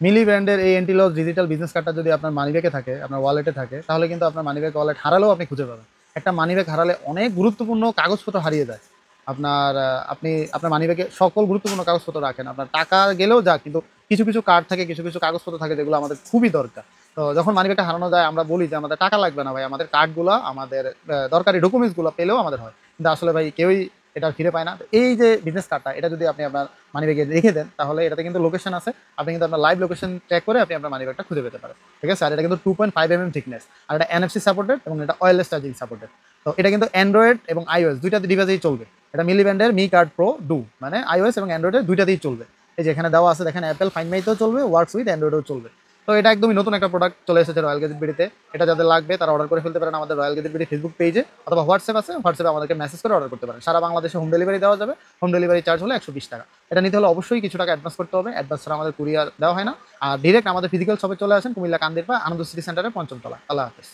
মিলি ব্র্যান্ডের এই Antilles digital business কার্ডটা যদি আপনার মানিব্যাগে থাকে, আপনার ওয়ালেটে থাকে, তাহলে কিন্তু আপনার মানিব্যাগ ওয়ালেট হারালেও আপনি খুঁজে পাবেন। একটা মানিব্যাগ হারালে অনেক গুরুত্বপূর্ণ কাগজপত্র হারিয়ে যায়। আপনি আপনার মানিব্যাগে সকল গুরুত্বপূর্ণ কাগজপত্র রাখেন। আপনার টাকা গেলেও যাক, কিন্তু কিছু, কিছু কার্ড থাকে, কিছু, কিছু কাগজপত্র থাকে যেগুলো আমাদের খুবই দরকার। তো যখন মানিব্যাগটা হারানো যায় আমরা বলি যে আমাদের টাকা লাগবে না ভাই, আমাদের কার্ডগুলা, আমাদের দরকারি ডকুমেন্টসগুলো পেলেও আমাদের হয়। কিন্তু আসলে ভাই কেউই এটা ফিরে পায় না। তো এই যে বিজনেস কার্ডটা, এটা যদি আপনি আপনার মানিব্যাগে রেখে দেন, তাহলে এটাতে কিন্তু লোকেশন আছে। আপনি কিন্তু আপনার লাইভ লোকেশন ট্র্যাক করে আপনি আপনার মানিব্যাগটা খুঁজে পেতে পারেন। ঠিক আছে? আর এটা কিন্তু 2.5 থিকনেস, আর এটা NFC সাপোর্টেড এবং এটা ওয়্যারলেস চার্জিং সাপোর্টেড। তো এটা কিন্তু অ্যান্ড্রয়েড এবং iOS দুইটা ডিভাইসেই চলবে। এটা মিলি ব্র্যান্ডের মি কার্ড প্রো ডু, মানে iOS এবং অ্যান্ড্রয়েডের দুইটাতেই চলবে। এই যে এখানে দেওয়া আছে দেখেন, অ্যাপেল ফাইন্ড মাইতেও চলবে, ওয়ার্কস উইথ অ্যান্ড্রয়েডও চলবে। তো এটা একদমই নতুন একটা প্রোডাক্ট চলে এসেছে রয়্যাল গেজেট বিডিতে। এটা যাদের লাগবে তারা অর্ডার করে ফেলতে পারেন আমাদের রয়্যাল গেজেট বিডি ফেসবুক পেজে, অথবা হোয়াটসঅ্যাপ আছে, হোয়াটসঅ্যাপে আমাদেরকে মেসেজ করে অর্ডার করতে পারেন। সারা বাংলাদেশে হোম ডেলিভারি দেওয়া যাবে। হোম ডেলিভারি চার্জ হলো 120 টাকা। এটা নিতে হলে অবশ্যই কিছু টাকা অ্যাডভান্স করতে হবে। অ্যাডভান্স ছাড়া আমাদের কুরিয়ার দেওয়া হয় না। আর ডিরেক্ট আমাদের ফিজিক্যাল শপে চলে আসেন, কুমিল্লা কান্দিরপা আনন্দ সিটি সেন্টারে 5ম তলা। আল্লাহ হাফেজ।